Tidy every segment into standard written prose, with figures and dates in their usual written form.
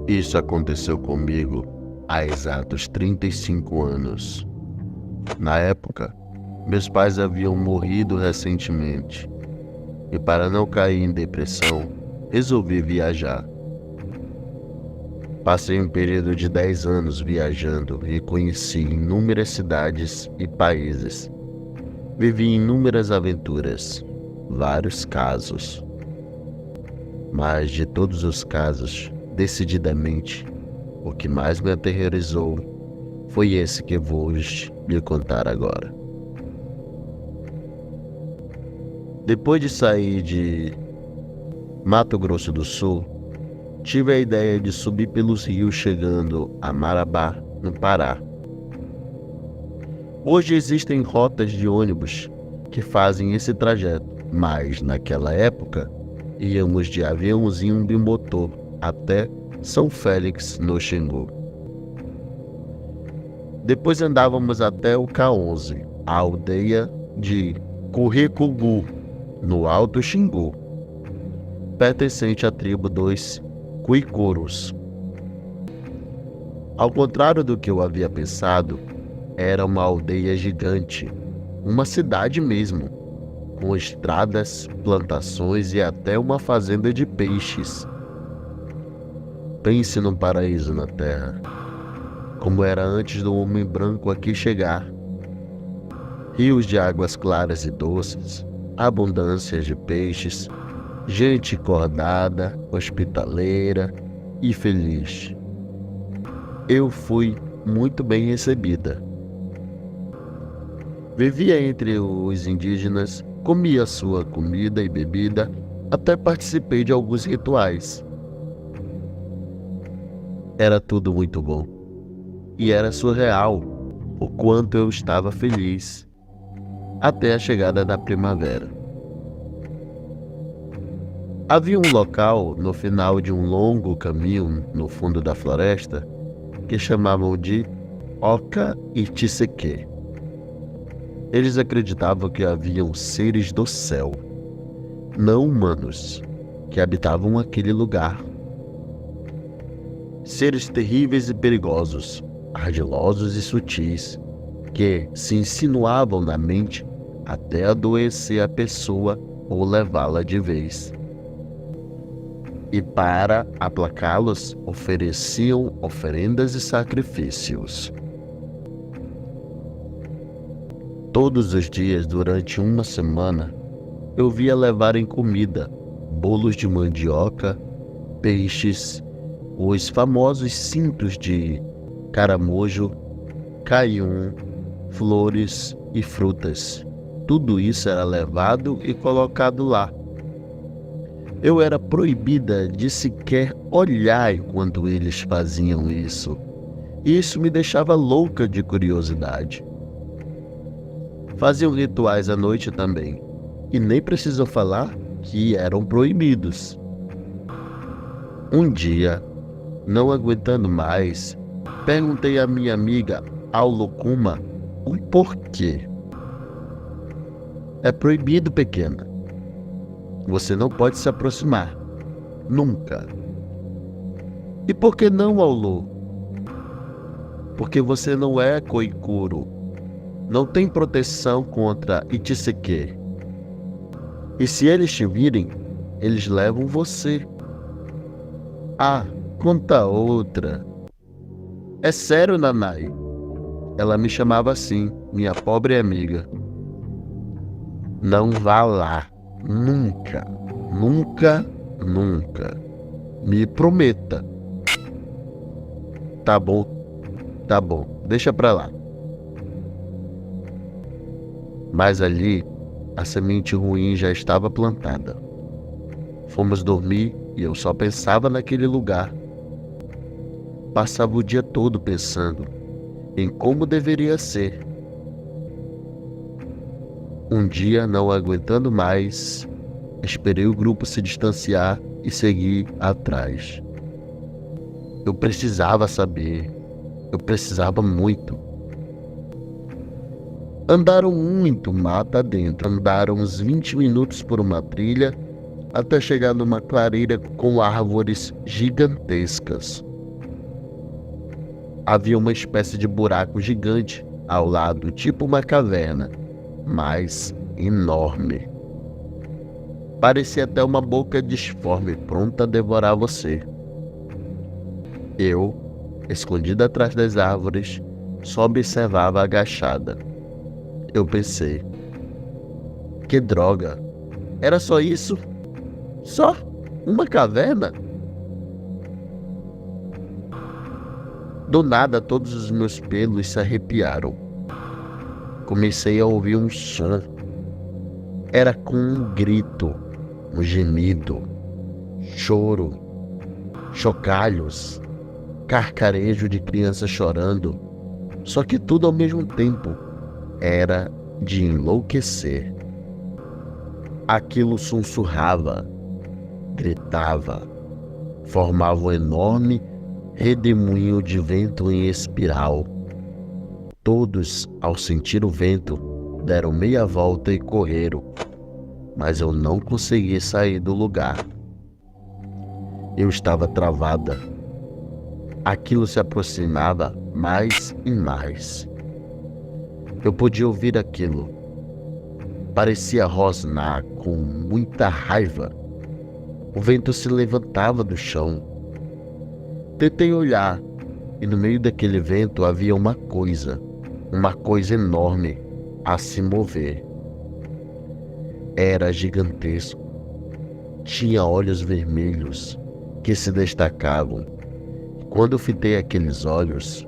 Isso aconteceu comigo há exatos 35 anos. Na época, meus pais haviam morrido recentemente e, para não cair em depressão, resolvi viajar. Passei um período de 10 anos viajando e conheci inúmeras cidades e países. Vivi inúmeras aventuras, vários casos. Mas de todos os casos, decididamente, o que mais me aterrorizou foi esse que vou lhe contar agora. Depois de sair de Mato Grosso do Sul, tive a ideia de subir pelos rios chegando a Marabá, no Pará. Hoje existem rotas de ônibus que fazem esse trajeto, mas naquela época íamos de aviãozinho bimotor até São Félix, no Xingu. Depois andávamos até o K11, a aldeia de Curricugu, no Alto Xingu, pertencente à tribo dos Cuicuros. Ao contrário do que eu havia pensado, era uma aldeia gigante, uma cidade mesmo, com estradas, plantações e até uma fazenda de peixes. Pense num paraíso na terra, como era antes do homem branco aqui chegar. Rios de águas claras e doces, abundâncias de peixes, gente acordada, hospitaleira e feliz. Eu fui muito bem recebida. Vivia entre os indígenas, comia sua comida e bebida, até participei de alguns rituais. Era tudo muito bom. E era surreal o quanto eu estava feliz, até a chegada da primavera. Havia um local no final de um longo caminho no fundo da floresta que chamavam de Oca Iticeque. Eles acreditavam que haviam seres do céu, não humanos, que habitavam aquele lugar. Seres terríveis e perigosos, ardilosos e sutis, que se insinuavam na mente até adoecer a pessoa ou levá-la de vez. E para aplacá-los, ofereciam oferendas e sacrifícios. Todos os dias, durante uma semana, eu via levarem comida, bolos de mandioca, peixes, os famosos cintos de caramujo, caium, flores e frutas. Tudo isso era levado e colocado lá. Eu era proibida de sequer olhar enquanto eles faziam isso. E isso me deixava louca de curiosidade. Faziam rituais à noite também, e nem preciso falar que eram proibidos. Um dia, não aguentando mais, perguntei à minha amiga Aulocuma o porquê. É proibido, pequena. Você não pode se aproximar. Nunca. E por que não, Aulu? Porque você não é coicuro. Não tem proteção contra Iticeque. E se eles te virem, eles levam você. Ah, conta outra. É sério, Nanai. Ela me chamava assim, minha pobre amiga. Não vá lá. Nunca, nunca, nunca. Me prometa. Tá bom, deixa pra lá. Mas ali, a semente ruim já estava plantada. Fomos dormir e eu só pensava naquele lugar. Passava o dia todo pensando em como deveria ser. Um dia, não aguentando mais, esperei o grupo se distanciar e segui atrás. Eu precisava saber. Eu precisava muito. Andaram muito mata adentro. Andaram uns 20 minutos por uma trilha até chegar numa clareira com árvores gigantescas. Havia uma espécie de buraco gigante ao lado, tipo uma caverna, mas enorme. Parecia até uma boca disforme, pronta a devorar você. Eu, escondida atrás das árvores, só observava agachada. Eu pensei, que droga, era só isso? Só uma caverna? Do nada, todos os meus pelos se arrepiaram. Comecei a ouvir um som. Era com um grito, um gemido, choro, chocalhos, carcarejo de criança chorando. Só que tudo ao mesmo tempo era de enlouquecer. Aquilo sussurrava, gritava, formava um enorme redemoinho de vento em espiral. Todos, ao sentir o vento, deram meia volta e correram, mas eu não consegui sair do lugar. Eu estava travada. Aquilo se aproximava mais e mais. Eu podia ouvir aquilo. Parecia rosnar com muita raiva. O vento se levantava do chão. Tentei olhar, e no meio daquele vento havia uma coisa enorme a se mover. Era gigantesco. Tinha olhos vermelhos que se destacavam. Quando eu fitei aqueles olhos,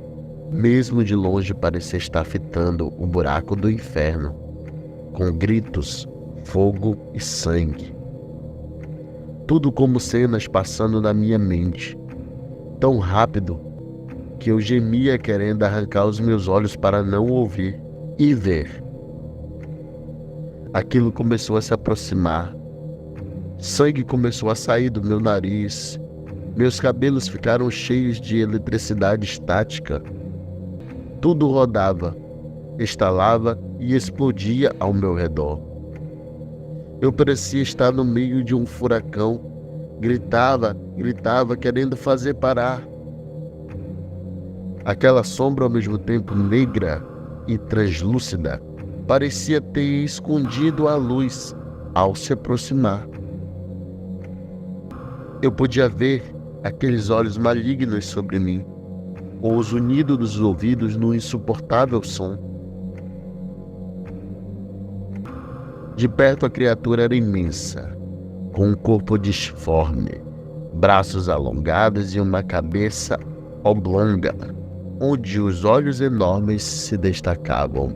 mesmo de longe parecia estar fitando o buraco do inferno, com gritos, fogo e sangue. Tudo como cenas passando na minha mente, tão rápido que eu gemia querendo arrancar os meus olhos para não ouvir e ver. Aquilo começou a se aproximar. Sangue começou a sair do meu nariz. Meus cabelos ficaram cheios de eletricidade estática. Tudo rodava, estalava e explodia ao meu redor. Eu parecia estar no meio de um furacão. Gritava, querendo fazer parar. Aquela sombra, ao mesmo tempo negra e translúcida, parecia ter escondido a luz ao se aproximar. Eu podia ver aqueles olhos malignos sobre mim, ou os unidos dos ouvidos num insuportável som. De perto a criatura era imensa, com um corpo disforme, braços alongados e uma cabeça oblonga, onde os olhos enormes se destacavam.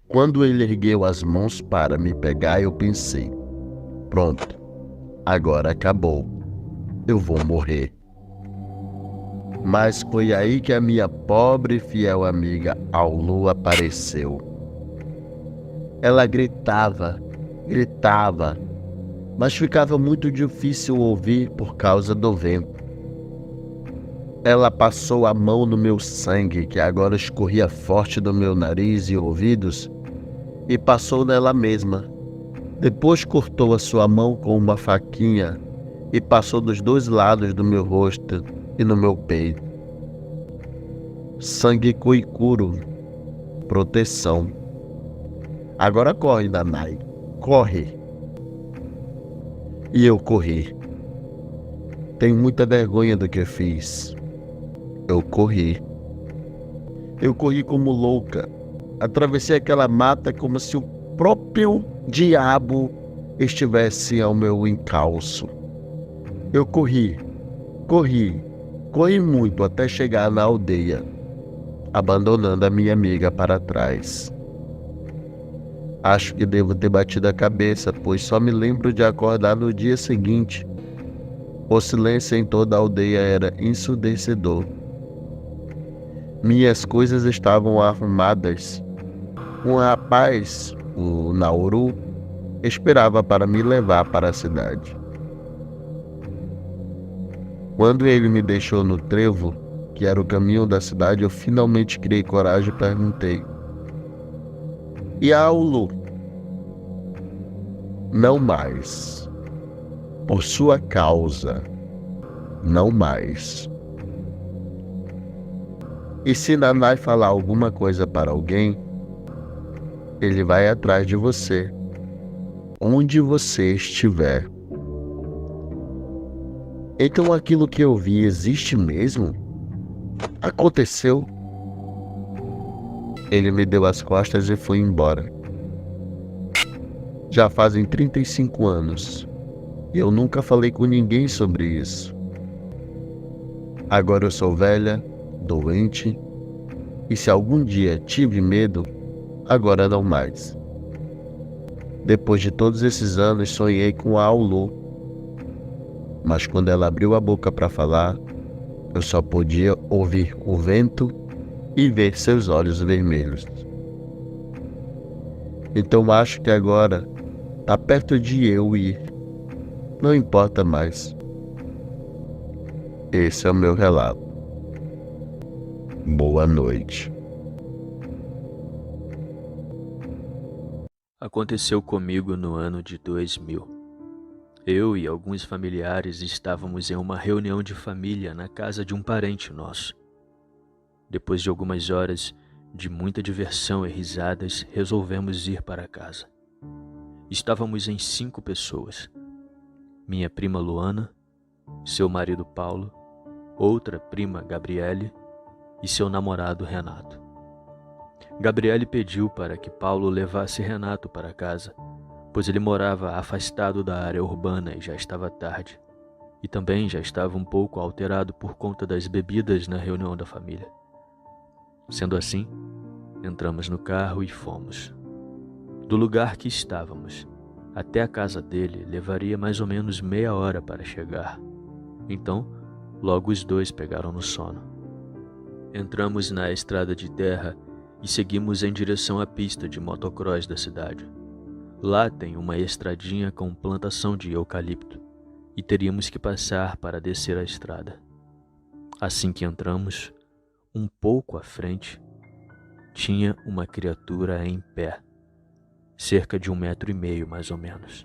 Quando ele ergueu as mãos para me pegar, eu pensei, pronto, agora acabou, eu vou morrer. Mas foi aí que a minha pobre e fiel amiga Aulu apareceu. Ela gritava, mas ficava muito difícil ouvir por causa do vento. Ela passou a mão no meu sangue, que agora escorria forte do meu nariz e ouvidos, e passou nela mesma. Depois cortou a sua mão com uma faquinha e passou dos dois lados do meu rosto e no meu peito. Sangue Koikuro, proteção. Agora corre, Danai, corre. E eu corri. Tenho muita vergonha do que fiz. Eu corri. Eu corri como louca. Atravessei aquela mata como se o próprio diabo estivesse ao meu encalço. Eu corri muito até chegar na aldeia, abandonando a minha amiga para trás. Acho que devo ter batido a cabeça, pois só me lembro de acordar no dia seguinte. O silêncio em toda a aldeia era ensurdecedor. Minhas coisas estavam arrumadas. Um rapaz, o Nauru, esperava para me levar para a cidade. Quando ele me deixou no trevo, que era o caminho da cidade, eu finalmente criei coragem e perguntei: "E a Aulu?" "Não mais. Por sua causa, não mais." E se Nanai falar alguma coisa para alguém, ele vai atrás de você, onde você estiver. Então aquilo que eu vi existe mesmo? Aconteceu? Ele me deu as costas e foi embora. Já fazem 35 anos e eu nunca falei com ninguém sobre isso. Agora eu sou velha, doente, e se algum dia tive medo, agora não mais. Depois de todos esses anos sonhei com a Aulu, mas quando ela abriu a boca para falar, eu só podia ouvir o vento e ver seus olhos vermelhos. Então acho que agora tá perto de eu ir. Não importa mais. Esse é o meu relato. Boa noite. Aconteceu comigo no ano de 2000. Eu e alguns familiares estávamos em uma reunião de família na casa de um parente nosso. Depois de algumas horas de muita diversão e risadas, resolvemos ir para casa. Estávamos em 5 pessoas. Minha prima Luana, seu marido Paulo, outra prima Gabriele e seu namorado Renato. Gabriele pediu para que Paulo levasse Renato para casa, pois ele morava afastado da área urbana e já estava tarde, e também já estava um pouco alterado por conta das bebidas na reunião da família. Sendo assim, entramos no carro e fomos. Do lugar que estávamos até a casa dele levaria mais ou menos meia hora para chegar. Então, logo os dois pegaram no sono. Entramos na estrada de terra e seguimos em direção à pista de motocross da cidade. Lá tem uma estradinha com plantação de eucalipto e teríamos que passar para descer a estrada. Assim que entramos, um pouco à frente, tinha uma criatura em pé, cerca de 1,5 metro mais ou menos.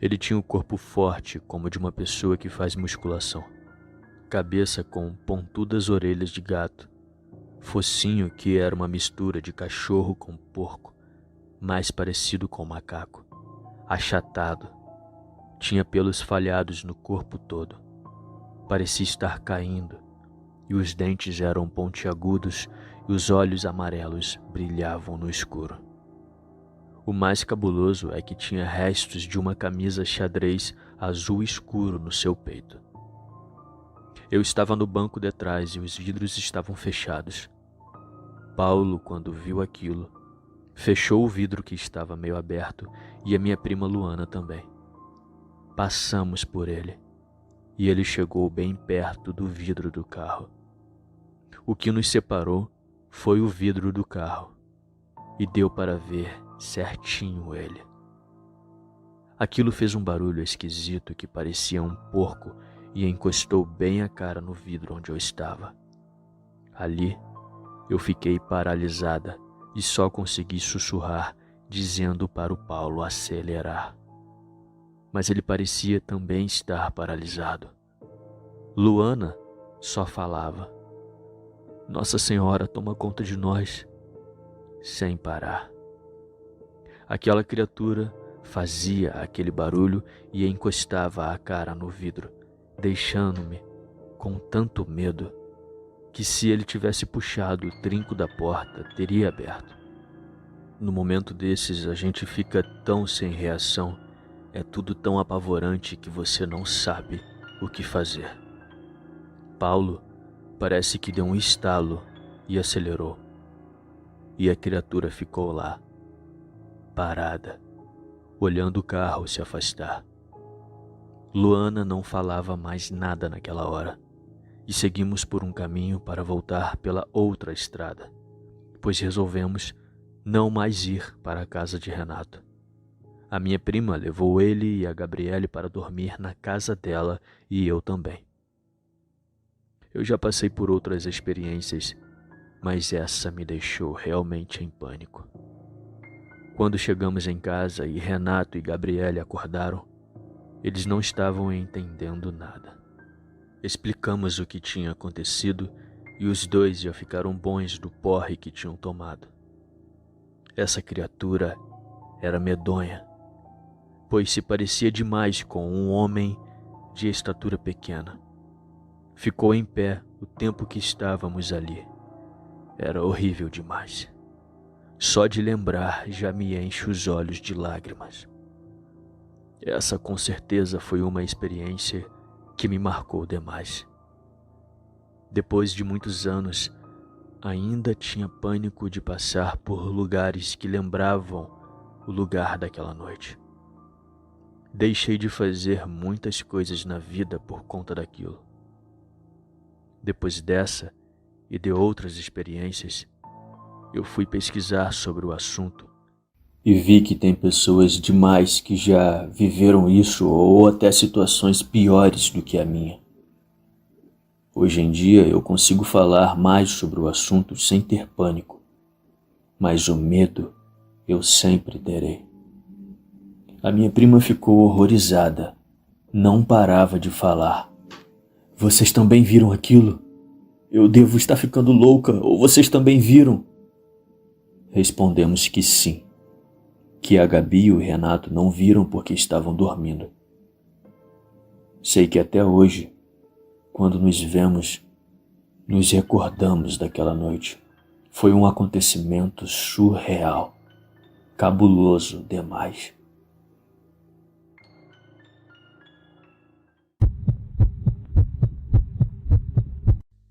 Ele tinha o corpo forte como de uma pessoa que faz musculação, cabeça com pontudas orelhas de gato, focinho que era uma mistura de cachorro com porco, mais parecido com macaco, achatado, tinha pelos falhados no corpo todo, parecia estar caindo, e os dentes eram pontiagudos e os olhos amarelos brilhavam no escuro. O mais cabuloso é que tinha restos de uma camisa xadrez azul escuro no seu peito. Eu estava no banco de trás e os vidros estavam fechados. Paulo, quando viu aquilo, fechou o vidro que estava meio aberto e a minha prima Luana também. Passamos por ele e ele chegou bem perto do vidro do carro. O que nos separou foi o vidro do carro e deu para ver certinho ele. Aquilo fez um barulho esquisito que parecia um porco e encostou bem a cara no vidro onde eu estava. Ali, eu fiquei paralisada e só consegui sussurrar, dizendo para o Paulo acelerar. Mas ele parecia também estar paralisado. Luana só falava: "Nossa Senhora, toma conta de nós", sem parar. Aquela criatura fazia aquele barulho e encostava a cara no vidro, deixando-me com tanto medo que se ele tivesse puxado o trinco da porta, teria aberto. No momento desses, a gente fica tão sem reação, é tudo tão apavorante que você não sabe o que fazer. Paulo parece que deu um estalo e acelerou, e a criatura ficou lá, parada, olhando o carro se afastar. Luana não falava mais nada naquela hora, e seguimos por um caminho para voltar pela outra estrada, pois resolvemos não mais ir para a casa de Renato. A minha prima levou ele e a Gabriele para dormir na casa dela e eu também. Eu já passei por outras experiências, mas essa me deixou realmente em pânico. Quando chegamos em casa e Renato e Gabriele acordaram, eles não estavam entendendo nada. Explicamos o que tinha acontecido e os dois já ficaram bons do porre que tinham tomado. Essa criatura era medonha, pois se parecia demais com um homem de estatura pequena. Ficou em pé o tempo que estávamos ali. Era horrível demais. Só de lembrar já me enche os olhos de lágrimas. Essa com certeza foi uma experiência que me marcou demais. Depois de muitos anos, ainda tinha pânico de passar por lugares que lembravam o lugar daquela noite. Deixei de fazer muitas coisas na vida por conta daquilo. Depois dessa e de outras experiências, eu fui pesquisar sobre o assunto e vi que tem pessoas demais que já viveram isso ou até situações piores do que a minha. Hoje em dia eu consigo falar mais sobre o assunto sem ter pânico, mas o medo eu sempre terei. A minha prima ficou horrorizada, não parava de falar. Vocês também viram aquilo? Eu devo estar ficando louca, ou vocês também viram? Respondemos que sim, que a Gabi e o Renato não viram porque estavam dormindo. Sei que até hoje, quando nos vemos, nos recordamos daquela noite. Foi um acontecimento surreal, cabuloso demais.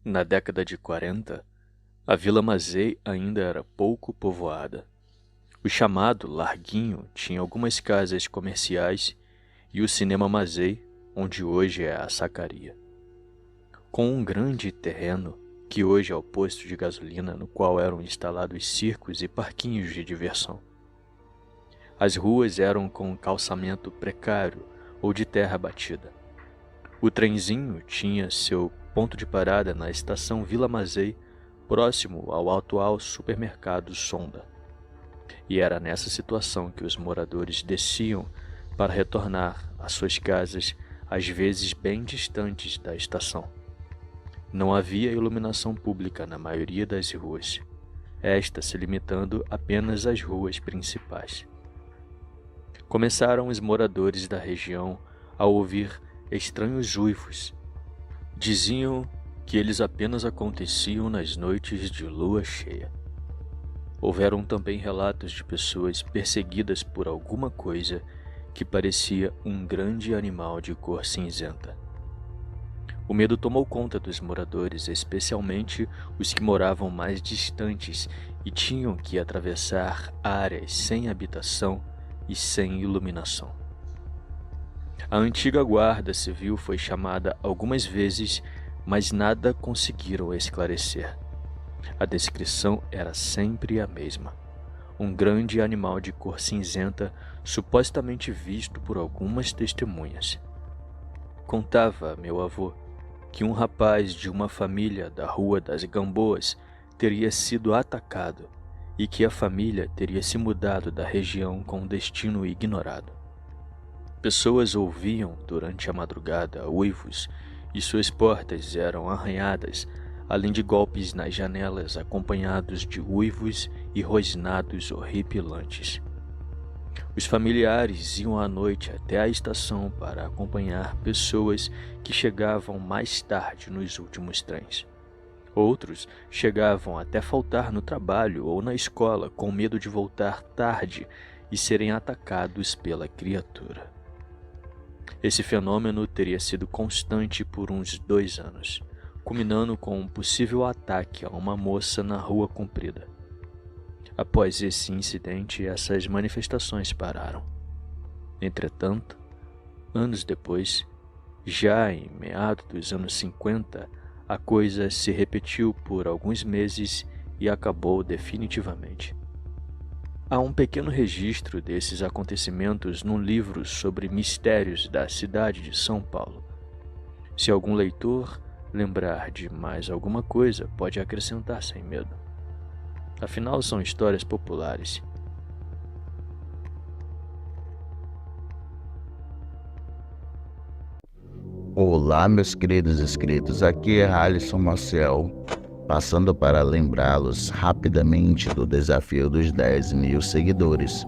Na década de 40, a Vila Mazei ainda era pouco povoada. O chamado Larguinho tinha algumas casas comerciais e o Cinema Mazei, onde hoje é a Sacaria. Com um grande terreno, que hoje é o posto de gasolina no qual eram instalados circos e parquinhos de diversão. As ruas eram com calçamento precário ou de terra batida. O trenzinho tinha seu ponto de parada na estação Vila Mazei, próximo ao atual supermercado Sonda. E era nessa situação que os moradores desciam para retornar às suas casas, às vezes bem distantes da estação. Não havia iluminação pública na maioria das ruas, esta se limitando apenas às ruas principais. Começaram os moradores da região a ouvir estranhos uivos. Diziam que eles apenas aconteciam nas noites de lua cheia. Houveram também relatos de pessoas perseguidas por alguma coisa que parecia um grande animal de cor cinzenta. O medo tomou conta dos moradores, especialmente os que moravam mais distantes e tinham que atravessar áreas sem habitação e sem iluminação. A antiga guarda civil foi chamada algumas vezes, mas nada conseguiram esclarecer. A descrição era sempre a mesma. Um grande animal de cor cinzenta, supostamente visto por algumas testemunhas. Contava meu avô que um rapaz de uma família da Rua das Gamboas teria sido atacado e que a família teria se mudado da região com um destino ignorado. Pessoas ouviam durante a madrugada uivos e suas portas eram arranhadas, além de golpes nas janelas acompanhados de uivos e rosnados horripilantes. Os familiares iam à noite até a estação para acompanhar pessoas que chegavam mais tarde nos últimos trens. Outros chegavam até faltar no trabalho ou na escola com medo de voltar tarde e serem atacados pela criatura. Esse fenômeno teria sido constante por uns 2 anos, culminando com um possível ataque a uma moça na Rua Comprida. Após esse incidente, essas manifestações pararam. Entretanto, anos depois, já em meados dos anos 50, a coisa se repetiu por alguns meses e acabou definitivamente. Há um pequeno registro desses acontecimentos num livro sobre mistérios da cidade de São Paulo. Se algum leitor lembrar de mais alguma coisa, pode acrescentar sem medo. Afinal, são histórias populares. Olá, meus queridos inscritos, aqui é Alisson Maciel Passando para lembrá-los rapidamente do desafio dos 10.000 seguidores.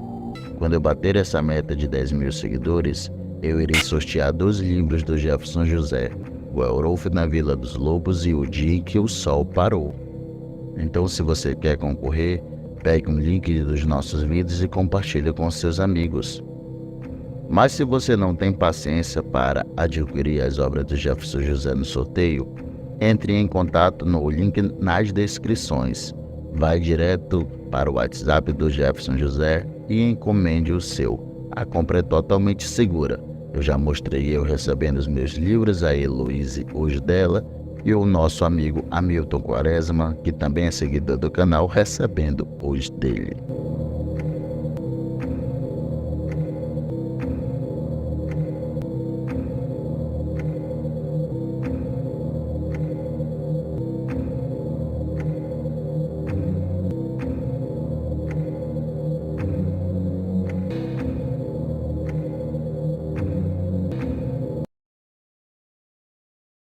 Quando eu bater essa meta de 10.000 seguidores, eu irei sortear 2 livros do Jefferson José, O Eurolf na Vila dos Lobos e O Dia em que o Sol Parou. Então, se você quer concorrer, pegue um link dos nossos vídeos e compartilhe com seus amigos. Mas se você não tem paciência para adquirir as obras do Jefferson José no sorteio, entre em contato no link nas descrições. Vai direto para o WhatsApp do Jefferson José e encomende o seu. A compra é totalmente segura. Eu já mostrei eu recebendo os meus livros, a Heloíse hoje dela, e o nosso amigo Hamilton Quaresma, que também é seguidor do canal, recebendo os dele.